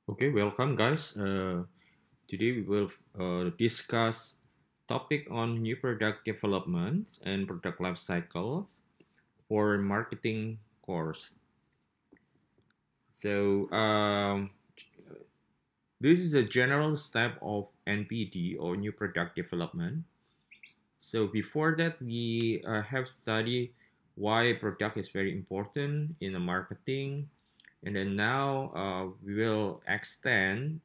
Okay, welcome guys. Today we will discuss topic on new product development and product life cycles for marketing course. So this is a general step of NPD or new product development. So before that, we have studied why product is very important in the marketing. And then now we will extend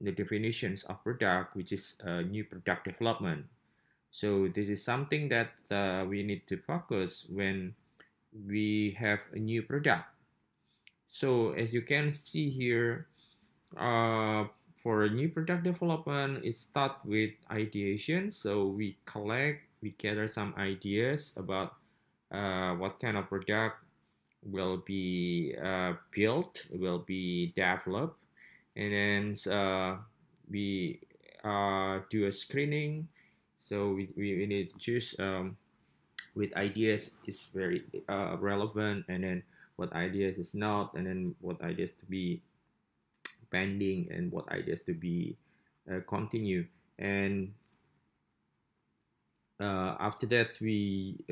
the definitions of product, which is new product development. So this is something that we need to focus when we have a new product. So as you can see here, uh, for a new product development, it starts with ideation. So we gather some ideas about what kind of product will be built, will be developed, and then we do a screening. So we need to choose with ideas is very relevant, and then what ideas is not, and then what ideas to be pending, and what ideas to be continue. And after that, we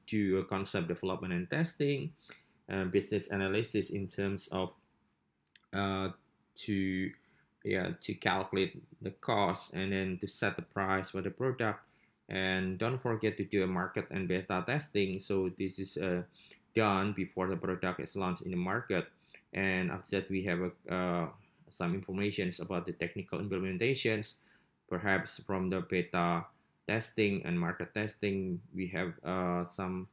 do a concept development and testing, business analysis in terms of uh, to to calculate the cost and then to set the price for the product, and don't forget to do a market and beta testing. So this is done before the product is launched in the market. And after that, we have some information about the technical implementations, perhaps from the beta testing and market testing. We have some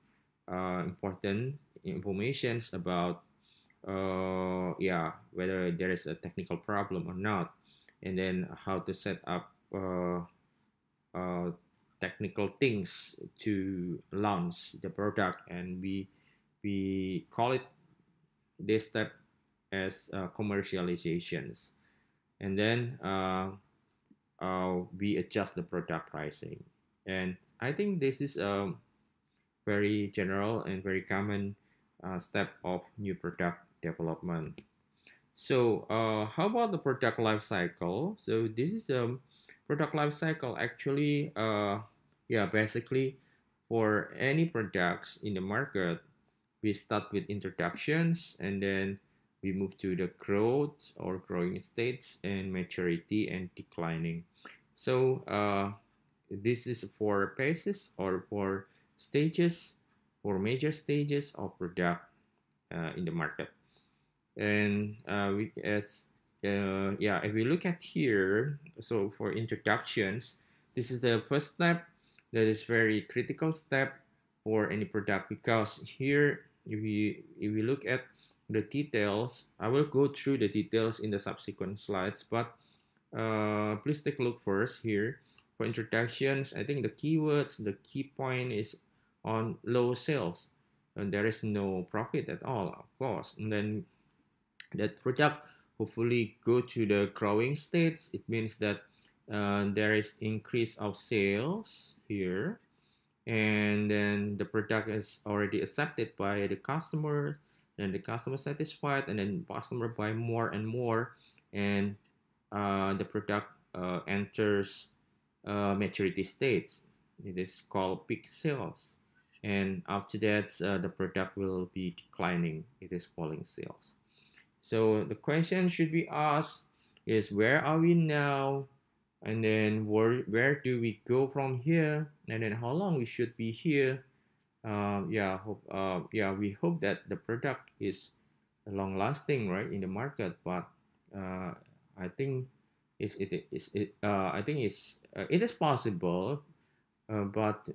important informations about whether there is a technical problem or not, and then how to set up uh, technical things to launch the product. And we call it this step as commercializations. And then we adjust the product pricing. And I think this is a very general and very common step of new product development. So how about the product life cycle? So this is a product life cycle actually, basically for any products in the market, we start with introductions, and then we move to the growth or growing states, and maturity and declining. So this is for phases or for stages, for major stages of product in the market. And if we look at here, so for introductions, this is the first step. That is very critical step for any product, because here if we look at the details, I will go through the details in the subsequent slides, but please take a look first here. For introductions, I think the keywords, the key point is on low sales, and there is no profit at all, of course. And then that product hopefully go to the growing states. It means that there is increase of sales here, and then the product is already accepted by the customer, and the customer satisfied, and then customer buy more and more, and the product enters maturity states. It is called peak sales, and after that the product will be declining. It is falling sales. So the question should be asked is, where are we now? And then where do we go from here? And then how long we should be here? We hope that the product is long lasting, right, in the market. But I think it is possible, but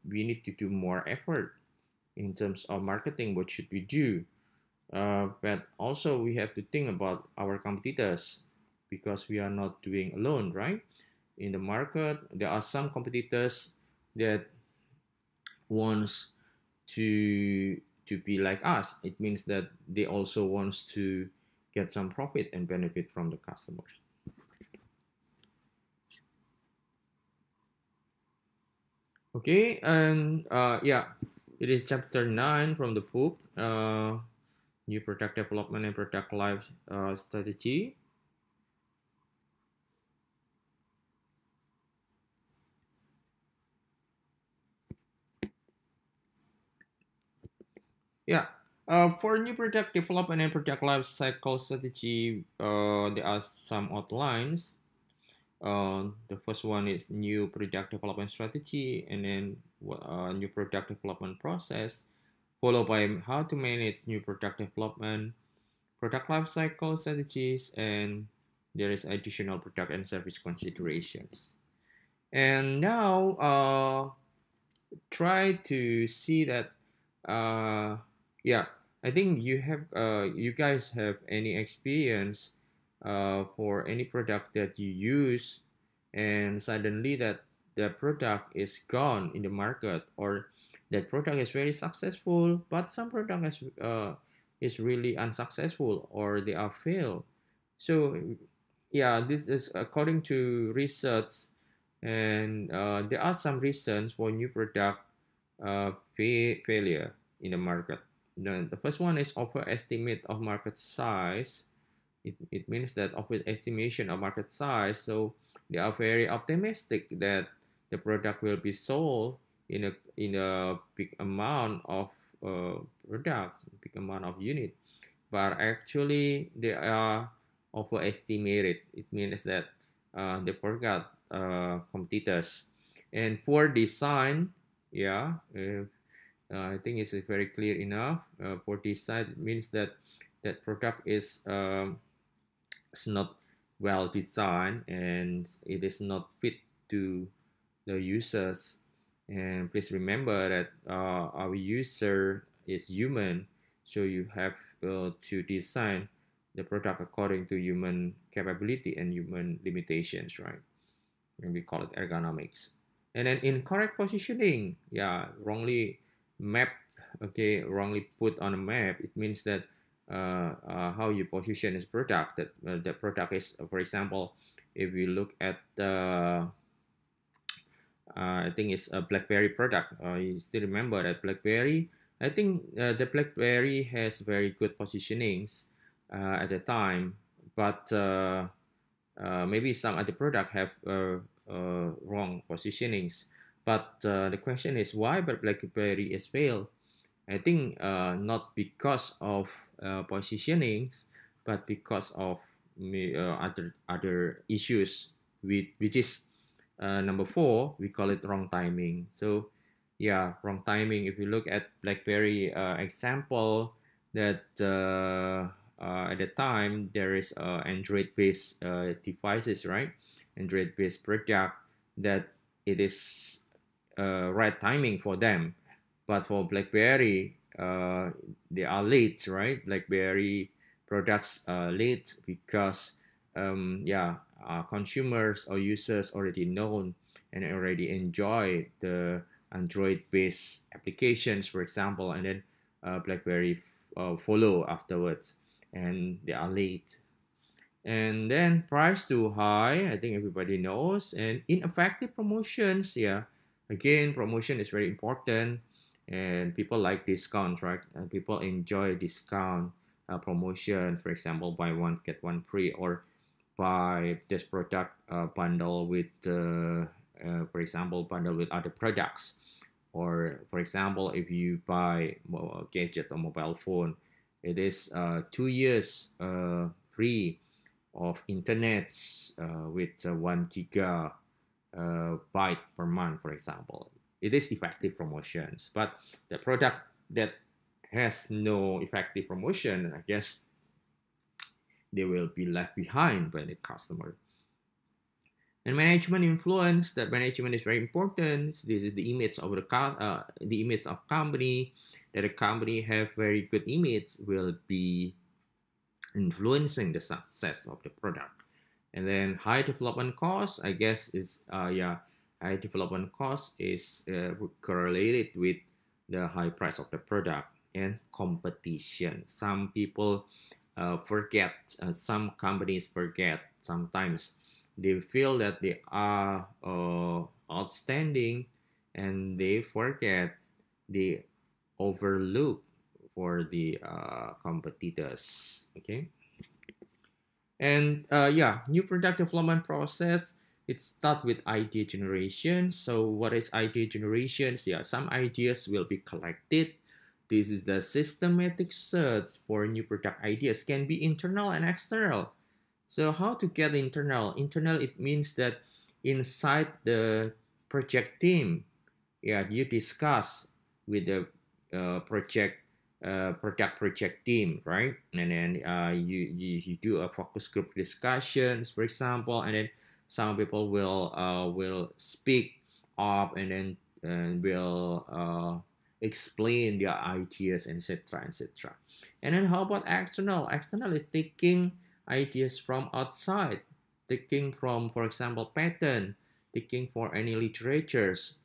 we need to do more effort in terms of marketing. What should we do? But also we have to think about our competitors, because we are not doing alone, right? In the market, there are some competitors that wants to be like us. It means that they also wants to get some profit and benefit from the customers. Okay, and it is chapter 9 from the book, New Product Development and Product Life Strategy. Yeah. For new product development and product life cycle strategy, there are some outlines. The first one is new product development strategy, and then new product development process, followed by how to manage new product development, product life cycle strategies, and there is additional product and service considerations. And now, try to see that, yeah, I think you guys have any experience for any product that you use, and suddenly that the product is gone in the market, or that product is very successful, but some product is really unsuccessful, or they are failed. So yeah, this is according to research, and there are some reasons for new product failure in the market. The first one is overestimate of market size. It means that overestimation of market size. So they are very optimistic that the product will be sold in a big amount of product, big amount of unit, but actually they are overestimated. It means that they forgot competitors. And poor design, yeah, I think it's very clear enough. Poor design means that that product is not well designed, and it is not fit to the users. And please remember that our user is human, so you have to design the product according to human capability and human limitations, right? And we call it ergonomics. And then incorrect positioning, yeah, wrongly map, okay, wrongly put on a map. It means that how you position this product, that the product is, for example, if we look at the I think it's a BlackBerry product. You still remember that BlackBerry? I think the BlackBerry has very good positionings at the time, but maybe some other product have wrong positionings. But the question is why BlackBerry is failed? I think not because of positionings, but because of other issues, which is number 4. We call it wrong timing. So yeah, wrong timing. If you look at BlackBerry example, that at the time there is Android-based devices, right? Android-based product, that it is right timing for them. But for BlackBerry, they are late, right? BlackBerry products are late because yeah, consumers or users already know and already enjoy the Android-based applications, for example, and then BlackBerry follow afterwards, and they are late. And then price too high, I think everybody knows, and ineffective promotions. Yeah, again, promotion is very important, and people like discounts, right? And people enjoy discount promotion, for example, buy one get one free, or buy this product bundle with for example, bundle with other products. Or for example, if you buy a gadget or mobile phone, it is 2 years free of internet with 1 gigabyte per month, for example. It is effective promotions. But the product that has no effective promotion, I guess they will be left behind by the customer. And management influence, that management is very important. This is the image of the image of company. That a company have very good image will be influencing the success of the product. And then high development cost, I guess, is yeah, high development cost is correlated with the high price of the product. And competition, some people forget, some companies forget sometimes. They feel that they are outstanding, and they forget, they overlook for the competitors. Okay. And yeah, new product development process, it starts with idea generation. So what is idea generation? Yeah, some ideas will be collected, this is the systematic search for new product ideas, can be internal and external. So how to get internal? Internal, it means that inside the project team, yeah, you discuss with the project team, right? And then you do a focus group discussions, for example, and then some people will speak up and then will explain their ideas, etc., etc. And then how about external? External is taking ideas from outside, taking from, for example, pattern, taking for any literatures,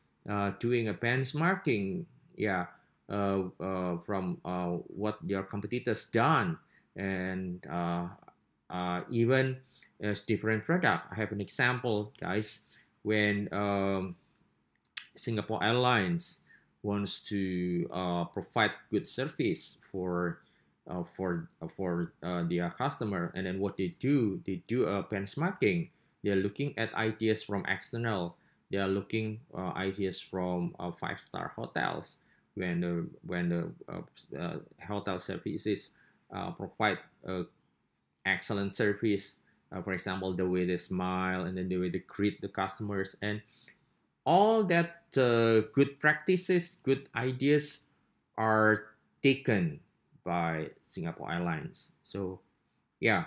doing a benchmarking, yeah, from what your competitors done, and even as different product. I have an example, guys. When Singapore Airlines wants to provide good service for their customer, and then what they do a benchmarking. They're looking at ideas from external. They are looking ideas from five-star hotels. When the hotel services provide excellent service, for example, the way they smile and then the way they greet the customers, and all that good practices, good ideas are taken by Singapore Airlines. So yeah,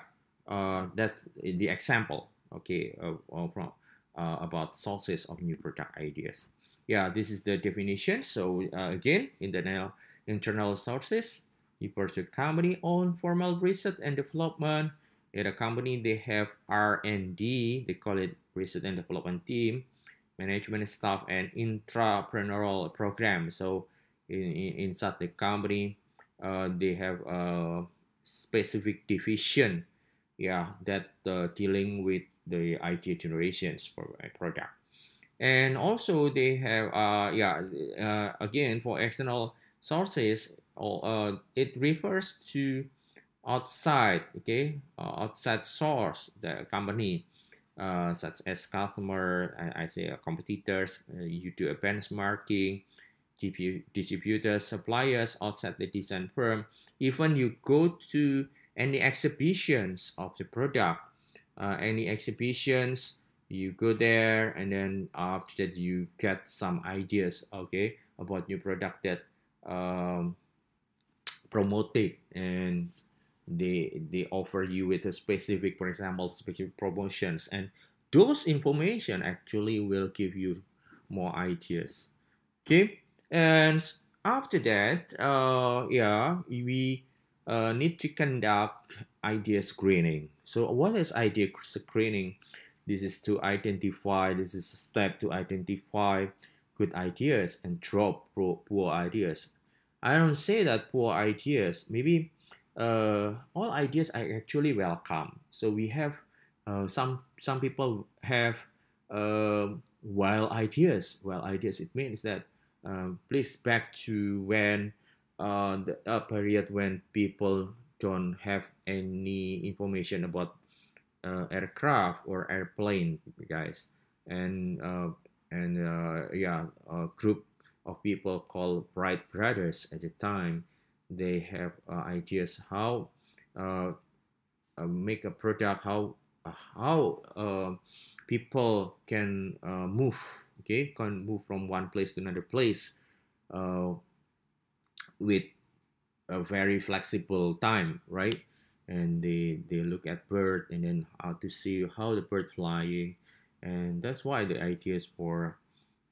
that's the example. Okay, from about sources of new product ideas. Yeah, this is the definition. So again, internal sources refer to company own formal research and development. In a company, they have R&D. They call it research and development team, management staff, and intrapreneurial program. So inside the company, they have a specific division, yeah, that dealing with the idea generations for a product. And also they have again, for external sources, it refers to outside, okay, outside source, the company, such as customer, I say competitors, you do a benchmarking, distributors, suppliers outside the design firm. Even you go to any exhibitions of the product, any exhibitions, you go there, and then after that you get some ideas, okay, about new product that promoted, and they offer you with a specific, for example, specific promotions, and those information actually will give you more ideas. Okay, and after that, we need to conduct idea screening. So what is idea screening? This is to identify, this is a step to identify good ideas and drop poor ideas. I don't say that poor ideas, maybe all ideas are actually welcome. So we have some people have wild ideas. Wild ideas, it means that please back to when the period when people don't have any information about aircraft or airplane, guys, and a group of people called Wright brothers at the time. They have ideas how make a product, how people can move, okay, can move from one place to another place with a very flexible time, right? And they look at bird and then how to see how the bird flying, and that's why the ideas for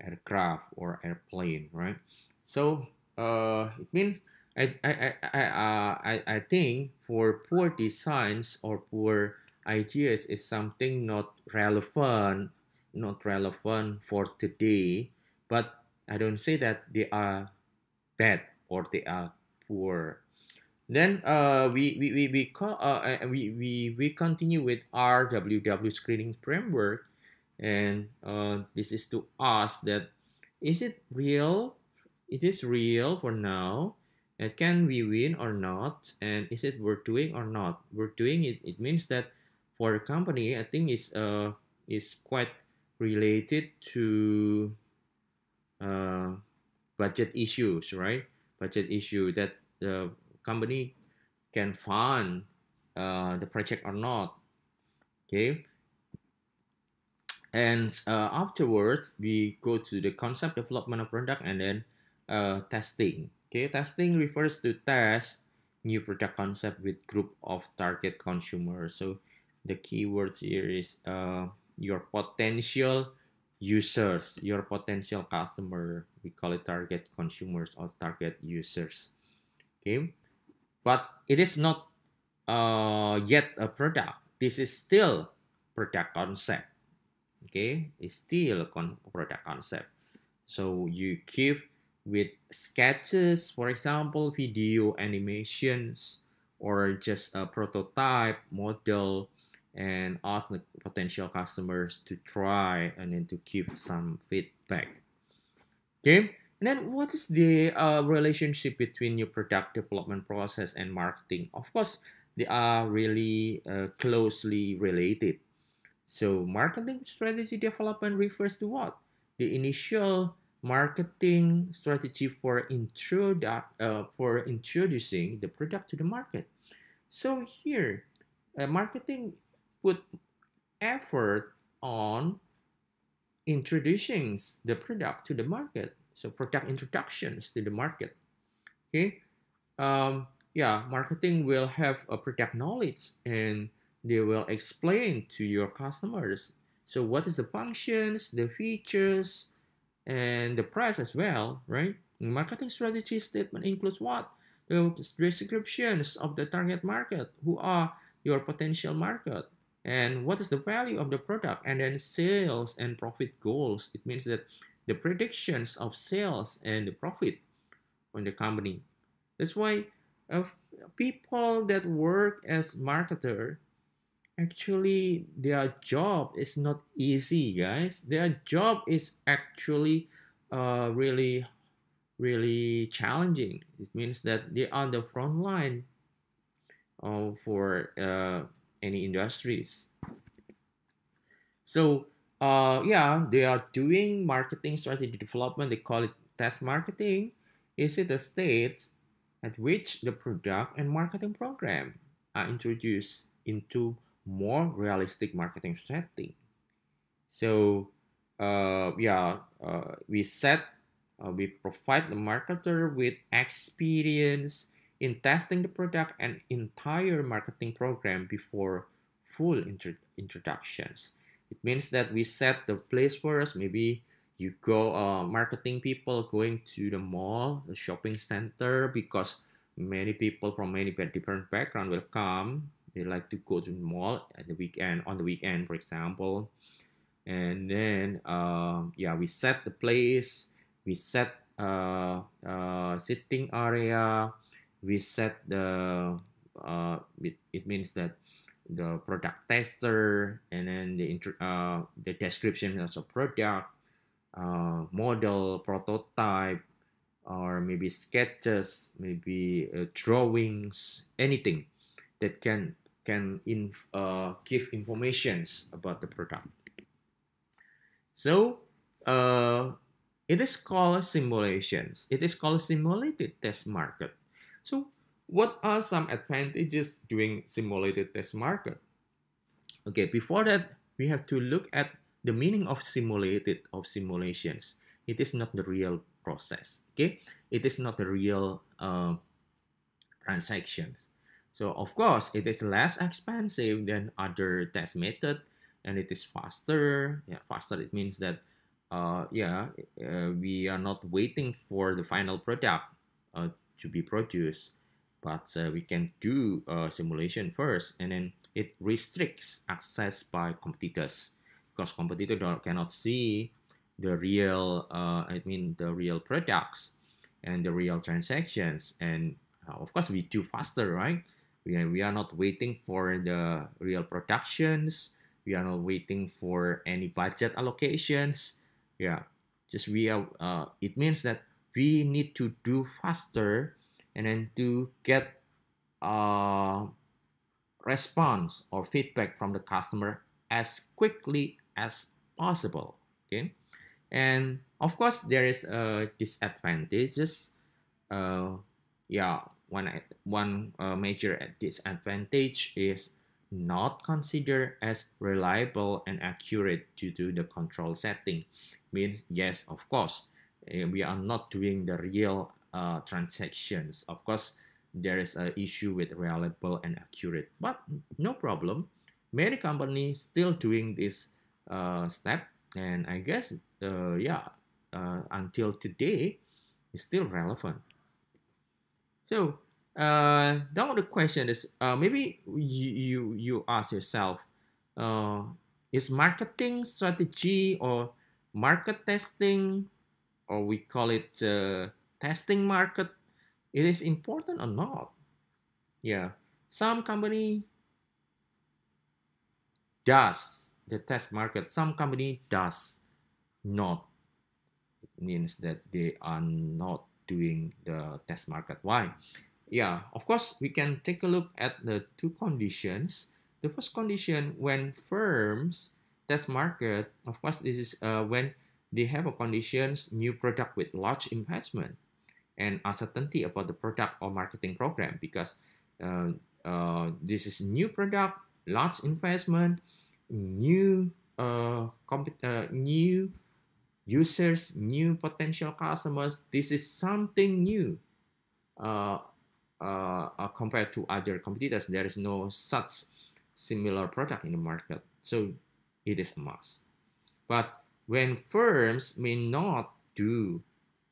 aircraft or airplane, right? So it means I think for poor designs or poor ideas is something not relevant for today, but I don't say that they are bad or they are poor. Then we continue with RWW screening framework, and this is to ask that is it real? It is real for now. And can we win or not? And is it worth doing or not? Worth doing it. It means that for a company, I think is quite related to budget issues, right? budget issue that the company can fund the project or not. Okay, and afterwards we go to the concept development of product and then testing. Okay, testing refers to test new product concept with group of target consumers. So the keywords here is your potential users, your potential customer. We call it target consumers or target users. Okay, but it is not yet a product. This is still product concept. Okay, it's still a product concept. So you keep with sketches, for example, video animations, or just a prototype model, and ask the potential customers to try and then to give some feedback. Okay, and then what is the relationship between your product development process and marketing? Of course, they are really closely related. So marketing strategy development refers to what? The initial marketing strategy for introducing the product to the market. So here, marketing put effort on introducing the product to the market. So product introductions to the market. Okay. Yeah, marketing will have a product knowledge and they will explain to your customers. So what is the functions, the features, and the price as well, right? Marketing strategy statement includes what? The descriptions of the target market, who are your potential market, and what is the value of the product, and then sales and profit goals. It means that the predictions of sales and the profit on the company. That's why uh, people that work as marketer, actually their job is not easy, guys. Their job is actually really really challenging. It means that they are on the front line for any industries. So yeah, they are doing marketing strategy development. They call it test marketing. Is it a state at which the product and marketing program are introduced into more realistic marketing strategy? So yeah, we provide the marketer with experience in testing the product and entire marketing program before full introductions. It means that we set the place first. Maybe you go marketing people going to the mall, the shopping center, because many people from many different background will come. They like to go to the mall at the weekend, on the weekend, for example. And then yeah, we set the place, we set sitting area, we set the it means that the product tester, and then the description of the product, model, prototype, or maybe sketches, maybe drawings, anything that can give informations about the product. So it is called simulations. It is called simulated test market. So what are some advantages doing simulated test market? Okay, before that, we have to look at the meaning of simulations. It is not the real process. Okay, it is not the real transactions. So of course, it is less expensive than other test method, and it is faster. Yeah, faster. It means that yeah, we are not waiting for the final product to be produced, but we can do simulation first, and then it restricts access by competitors because competitors cannot see the real, I mean, the real products and the real transactions, and of course we do faster, right? We are not waiting for the real productions. We are not waiting for any budget allocations. Yeah, just we are. It means that we need to do faster, and then to get response or feedback from the customer as quickly as possible. Okay, and of course there is disadvantages yeah, one major disadvantage is not considered as reliable and accurate due to the control setting. Means yes, of course, we are not doing the real transactions. Of course, there is an issue with reliable and accurate, but no problem. Many companies still doing this step, and I guess yeah, until today, it's still relevant. So now the question is, maybe you ask yourself, uh, is marketing strategy or market testing, or we call it testing market, it is important or not? Yeah, some company does the test market, some company does not. It means that they are not doing the test market. Why? Yeah, of course, we can take a look at the two conditions. The first condition, when firms test market, of course, this is when they have a conditions new product with large investment and uncertainty about the product or marketing program, because uh, this is new product, large investment, new new users, new potential customers. This is something new. Uh, Compared to other competitors, there is no such similar product in the market. So it is a must. But when firms may not do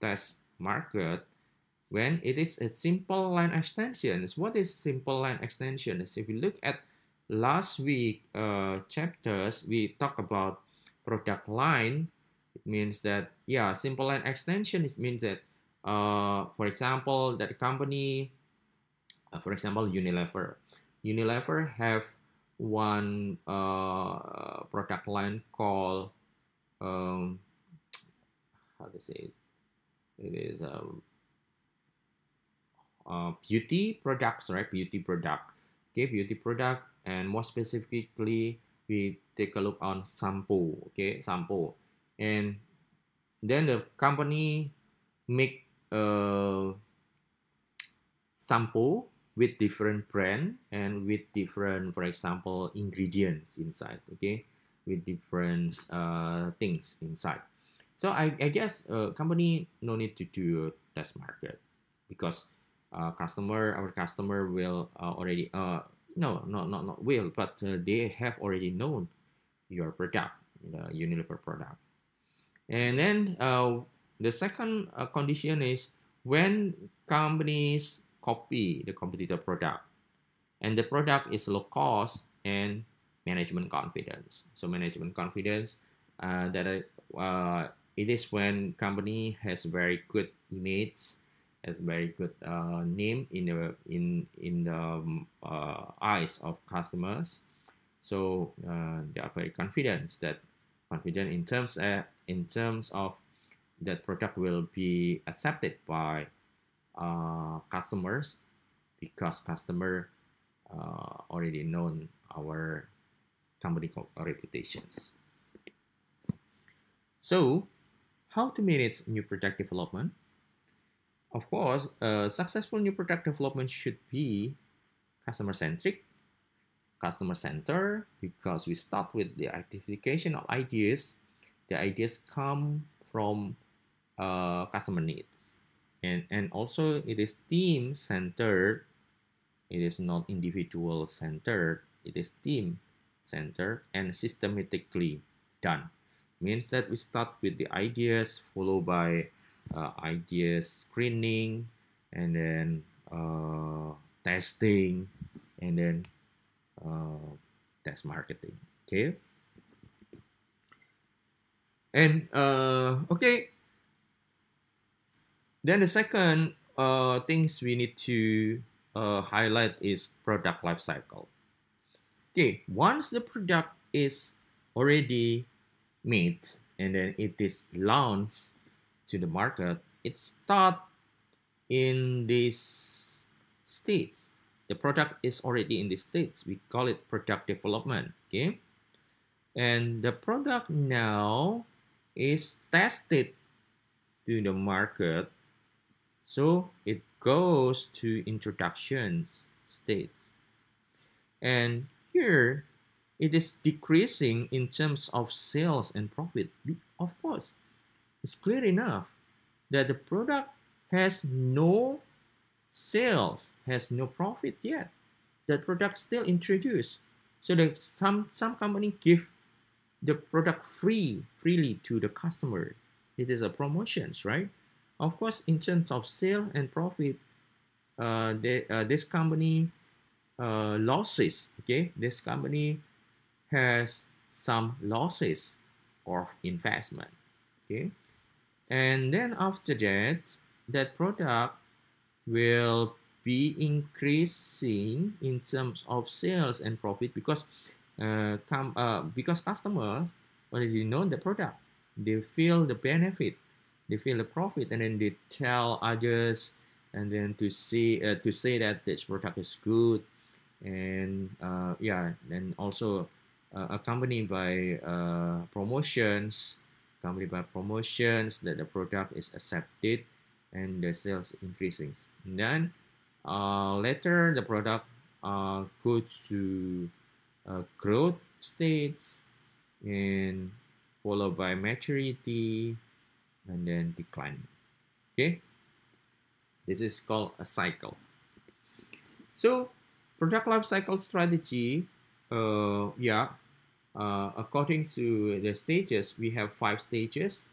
test market, when it is a simple line extensions, what is simple line extensions? If we look at last week chapters, we talk about product line. It means that, yeah, simple line extension, it means that, for example, that company, for example, Unilever. Unilever have one product line called, um, how to say it? It is beauty products, right? Beauty product. Okay, beauty product, and more specifically, we take a look on shampoo. Okay, shampoo, and then the company make shampoo with different brand and with different, for example, ingredients inside. Okay, with different things inside. So I guess company no need to do a test market, because our customer will already no, not will, but they have already known your product, the Unilever product. And then the second condition is when companies copy the competitor product, and the product is low cost and management confidence. So management confidence, that it is when company has very good image, has very good name in the eyes of customers. So they are very confident in terms of that product will be accepted by customers, because customer already known our company reputations. So how to manage new product development? Of course, successful new product development should be customer-centric, customer-centered, because we start with the identification of ideas. The ideas come from customer needs. And also it is team-centered. It is not individual-centered. It is team-centered and systematically done. Means that we start with the ideas, followed by ideas screening, and then testing, and then test marketing. Okay. And okay. Then the second things we need to highlight is product life cycle. Okay, once the product is already made and then it is launched to the market, it start in this states. The product is already in this states. We call it product development. Okay, and the product now is tested to the market, So it goes to introduction stage. And here it is decreasing in terms of sales and profit. Of course, it's clear enough that the product has no sales, has no profit yet. The product still introduced. So that some company give the product freely to the customer. It is a promotions, right? Of course, in terms of sale and profit, this company losses. Okay, this company has some losses of investment. Okay, and then after that, that product will be increasing in terms of sales and profit because because customers already know the product, they feel the benefit, they feel the profit, and then they tell others, and then to say that this product is good, and yeah, and also accompanied by promotions that the product is accepted and the sales increasing. And then later the product goes to growth stage and followed by maturity and then decline. Okay, this is called a cycle. So product life cycle strategy, according to the stages, we have 5 stages.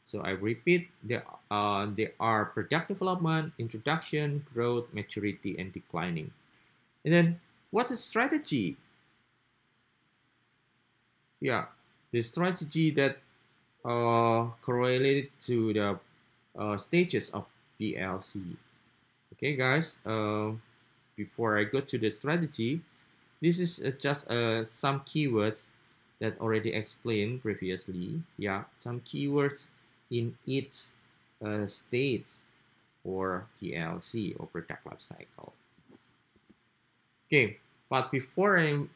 So I repeat, there are product development, introduction, growth, maturity, and declining. And then what is strategy? Yeah, the strategy that correlated to the stages of PLC. Okay, guys. Before I go to the strategy, this is just some keywords that already explained previously. Yeah, some keywords in each state or PLC or product life cycle. Okay, but before I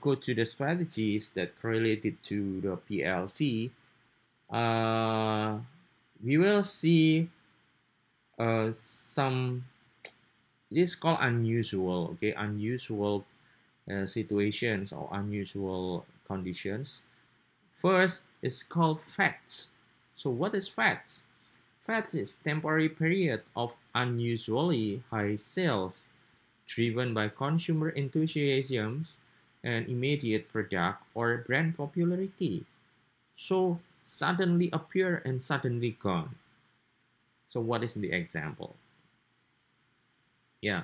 go to the strategies that correlated to the PLC, we will see some, this is called unusual, okay, unusual situations or unusual conditions. First, it's called facts. So what is facts? Facts is temporary period of unusually high sales driven by consumer enthusiasm and immediate product or brand popularity. So suddenly appear and suddenly gone. So what is the example? Yeah,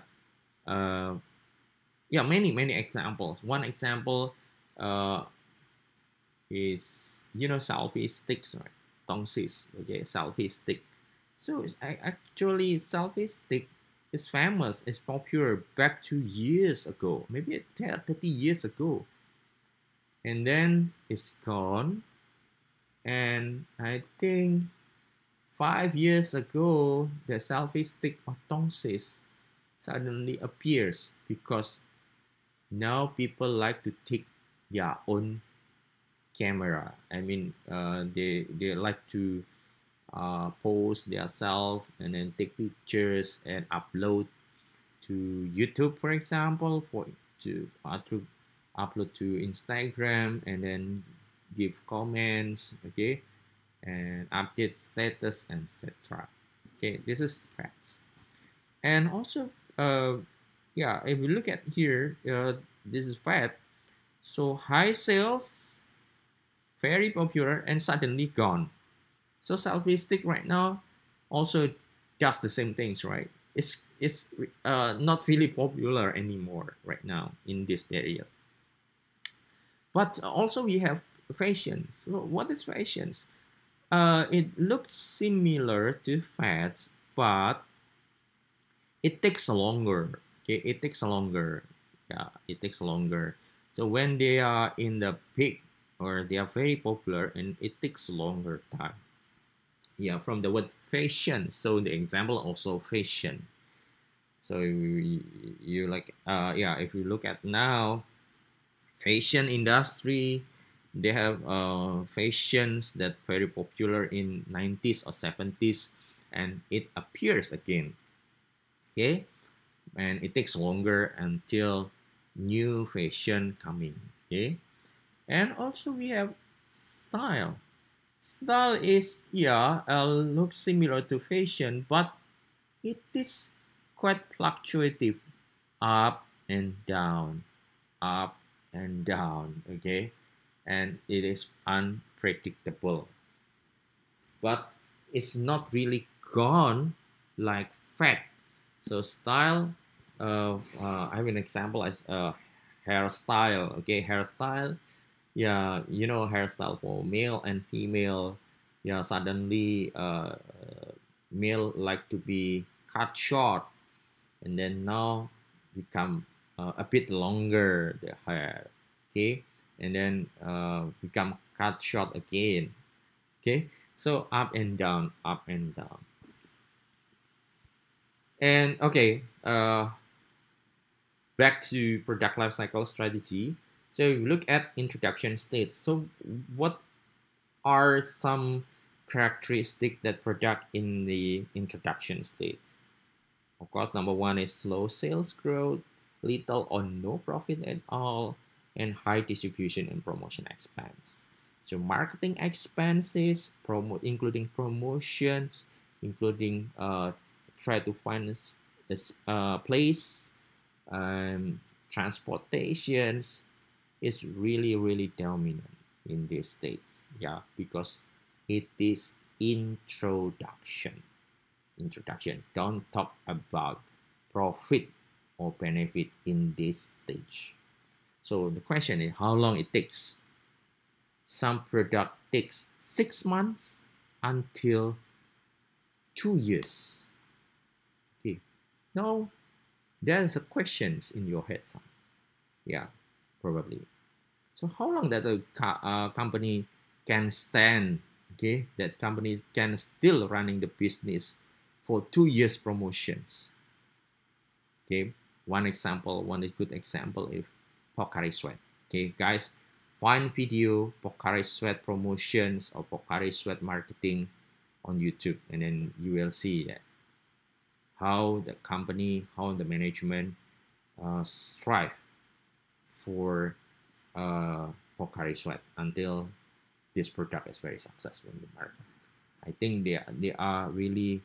many examples. One example is, selfie sticks, right? Tongsis, okay, selfie stick. So actually selfie stick is famous, is popular back 2 years ago, maybe 30 years ago, and then it's gone. And I think 5 years ago, the selfie stick of Tongsis suddenly appears because now people like to take their own camera. I mean, they like to pose themselves and then take pictures and upload to YouTube, for example, to upload to Instagram and then give comments, okay, and update status, etc. Okay, this is facts. And also, if we look at here, this is fact. So high sales, very popular, and suddenly gone. So selfie stick right now also does the same things, right? It's not really popular anymore right now in this period. But also we have fashions. So what is fashions? It looks similar to fads, but it takes longer. Okay, it takes longer. Yeah, it takes longer. So when they are in the peak or they are very popular, and it takes longer time. Yeah, from the word fashion. So the example also fashion. So you like if you look at now, fashion industry, they have fashions that very popular in 90s or 70s, and it appears again. Okay, and it takes longer until new fashion coming. Okay, and also we have style. Style is, yeah, looks similar to fashion, but it is quite fluctuative, up and down, up and down. Okay, and it is unpredictable, but it's not really gone like fat. So style, I have an example as a hairstyle. Okay, hairstyle. Yeah, you know, hairstyle for male and female. Yeah, suddenly male like to be cut short, and then now become a bit longer the hair. Okay, and then become cut short again. Okay, so up and down, up and down. And okay, back to product lifecycle strategy. So you look at introduction states. So what are some characteristics that product in the introduction states? Of course, number one is slow sales growth, little or no profit at all, and high distribution and promotion expense. So marketing expenses, including promotions, including try to find a place, transportations is really dominant in these states. Yeah, because it is introduction. Don't talk about profit or benefit in this stage. So the question is how long it takes. Some product takes 6 months until 2 years. Okay. Now there's a questions in your head, son. Yeah, probably. So how long that a company can stand? Okay, that companies can still running the business for 2 years promotions. Okay, one good example is Pocari Sweat. Okay, guys, find video Pocari Sweat promotions or Pocari Sweat marketing on YouTube, and then you will see that how the company, how the management strive for Pocari Sweat until this product is very successful in the market. I think they are really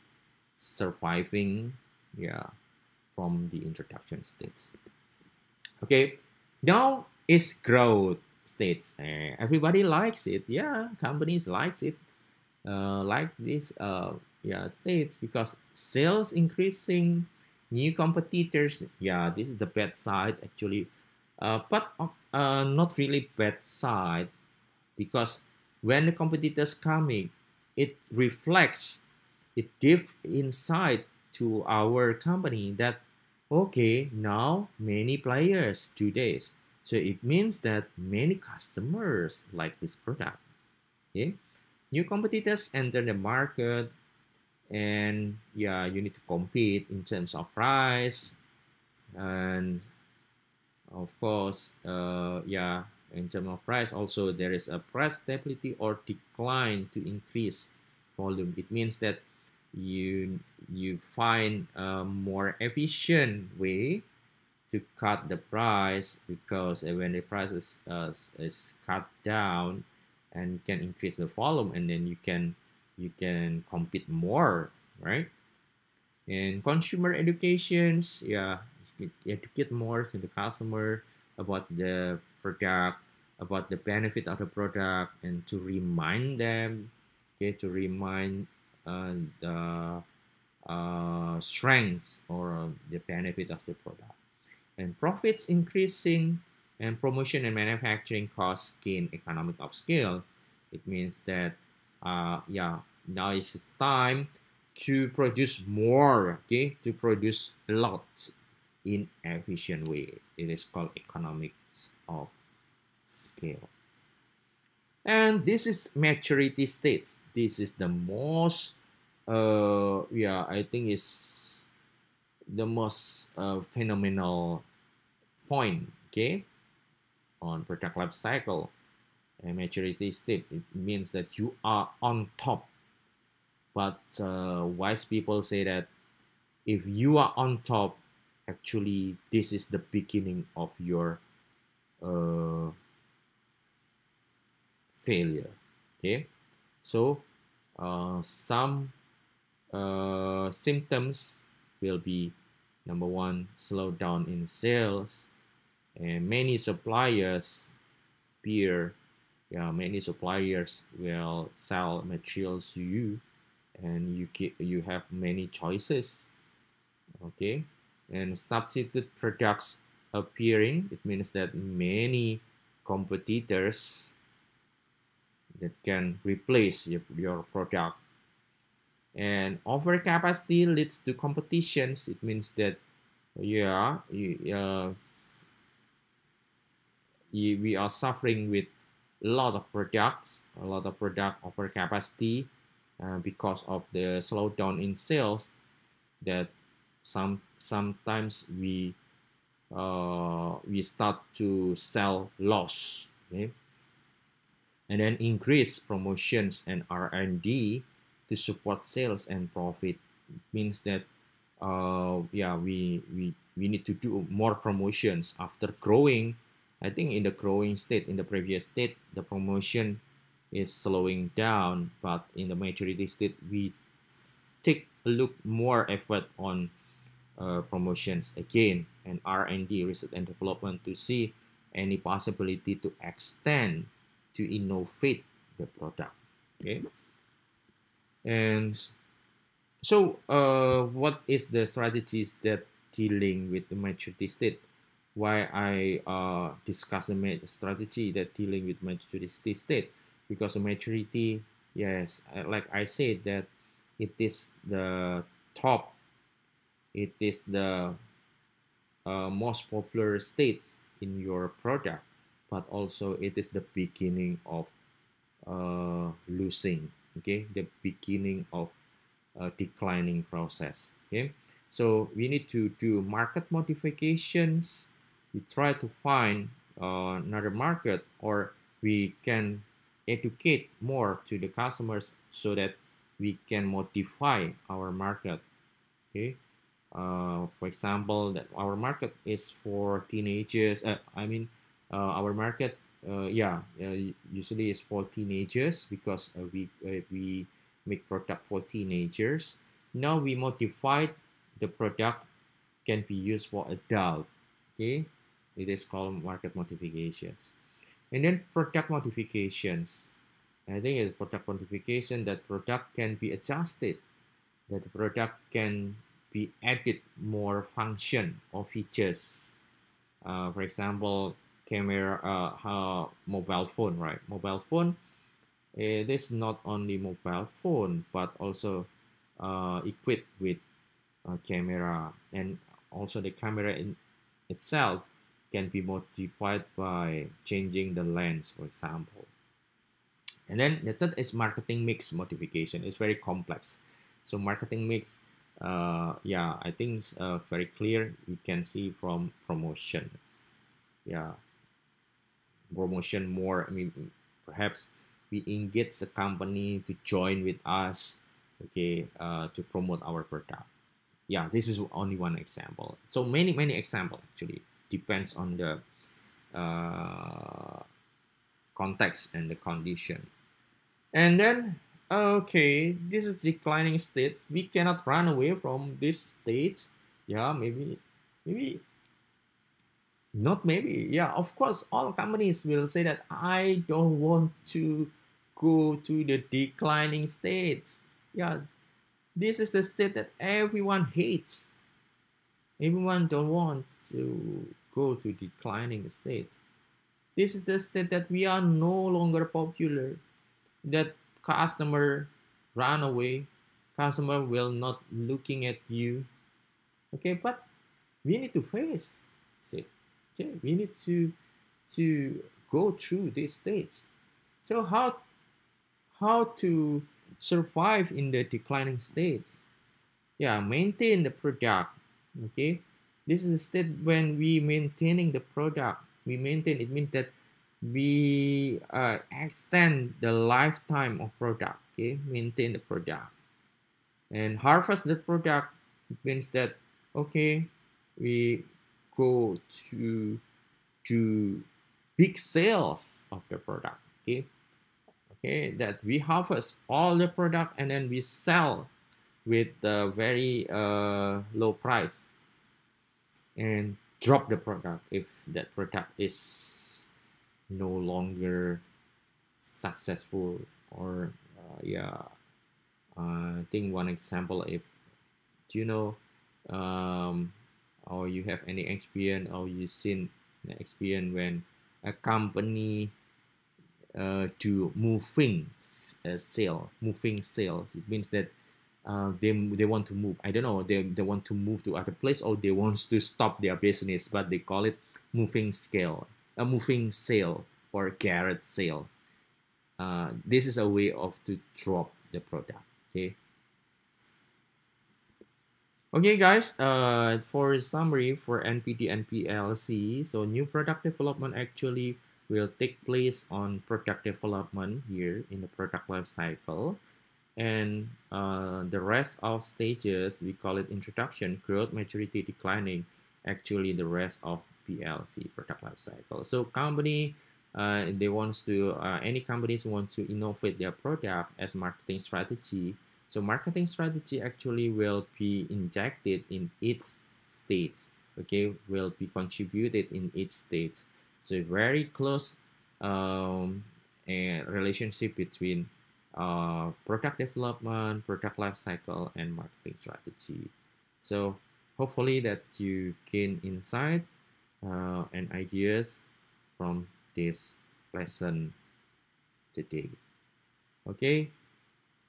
surviving, yeah, from the introduction states. Okay, now is growth states. Everybody likes it. Yeah, companies likes it. Like this yeah, states because sales increasing, new competitors. Yeah, this is the bad side actually, but not really bad side because when the competitors coming, it reflects, it give insight to our company that okay, now many players do this, so it means that many customers like this product. Okay, new competitors enter the market, and yeah, you need to compete in terms of price, and of course, yeah, in terms of price also there is a price stability or decline to increase volume. It means that you find a more efficient way to cut the price, because when the price is cut down and you can increase the volume, and then you can compete more, right? And consumer educations, yeah, educate more to the customer about the product, about the benefit of the product, and to remind them, okay, to remind the strengths or the benefit of the product. And profits increasing, and promotion and manufacturing costs gain economic of scale. It means that yeah, now it's time to produce more, okay, to produce a lot in efficient way. It is called economics of scale. And this is maturity states. This is the most yeah, I think is the most phenomenal point, okay, on product life cycle. And maturity state, it means that you are on top But wise people say that if you are on top, actually this is the beginning of your uh, failure. Okay, so some symptoms will be: number one, slowdown in sales, and many suppliers peer yeah, many suppliers will sell materials to you, and you have many choices. Okay, and substitute products appearing, it means that many competitors that can replace your product. And overcapacity leads to competitions, it means that yeah we are suffering with a lot of product overcapacity because of the slowdown in sales, that sometimes we start to sell loss. Okay, and then increase promotions and R&D to support sales and profit. Means that yeah, we need to do more promotions after growing. I think in the growing state, in the previous state, the promotion is slowing down, but in the maturity state, we take a look more effort on promotions again, and R&D, research and development, to see any possibility to extend, to innovate the product. Okay, and so what is the strategies that dealing with the maturity state? Why I discuss the strategy that dealing with maturity state? Because the maturity, yes, like I said, that it is the top, it is the most popular states in your product, but also it is the beginning of losing. Okay, the beginning of declining process. Okay, so we need to do market modifications. We try to find another market, or we can educate more to the customers so that we can modify our market. Okay, for example, that our market is for teenagers. Our market, usually is for teenagers, because we make product for teenagers. Now we modified the product, can be used for adult. Okay, it is called market modifications. And then product modifications. I think it's product modification, that product can be adjusted, that the product can be added more function or features. For example, camera, mobile phone, right? Mobile phone, it is not only mobile phone, but also equipped with a camera, and also the camera in itself can be modified by changing the lens, for example. And then the third is marketing mix modification. It's very complex. So marketing mix, yeah, I think it's very clear. We can see from promotions. Yeah, promotion more. I mean, perhaps we engage the company to join with us, okay, to promote our product. Yeah, this is only one example. So many examples actually, depends on the context and the condition. And then, okay, this is declining state. We cannot run away from this state. Yeah, maybe not maybe. Yeah, of course, all companies will say that I don't want to go to the declining states. Yeah, this is the state that everyone hates. Everyone don't want to go to declining state. This is the state that we are no longer popular, that customer run away, customer will not looking at you. Okay, but we need to face it. Okay, we need to go through these states. So how to survive in the declining states? Yeah, maintain the product. Okay, this is the state when we maintaining the product. We maintain, it means that we extend the lifetime of product. Okay, maintain the product. And harvest the product means that, okay, we go to big sales of the product. Okay, that we harvest all the product and then we sell with a very low price and drop the product if that product is no longer successful. Or yeah, I think one example, if do you know, or you have any experience, or you seen an experience when a company to moving sales. It means that they want to move. I don't know, they want to move to other place, or they want to stop their business, but they call it a moving sale or garage sale. This is a way of to drop the product. Okay. Okay, guys. For summary for NPD and PLC, so new product development actually will take place on product development here in the product life cycle, and the rest of stages we call it introduction, growth, maturity, declining. Actually, the rest of PLC, product life cycle. So company, they wants to any companies want to innovate their product as marketing strategy. So marketing strategy actually will be injected in each stage. Okay, will be contributed in each stage. So very close a relationship between product development, product life cycle, and marketing strategy. So hopefully that you gain insight and ideas from this lesson today. Okay,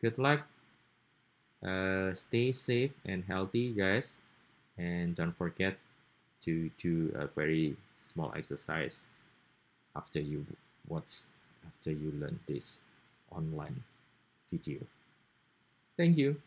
good luck. Stay safe and healthy, guys, and don't forget to do a very small exercise after you watch, after you learn this online video. Thank you.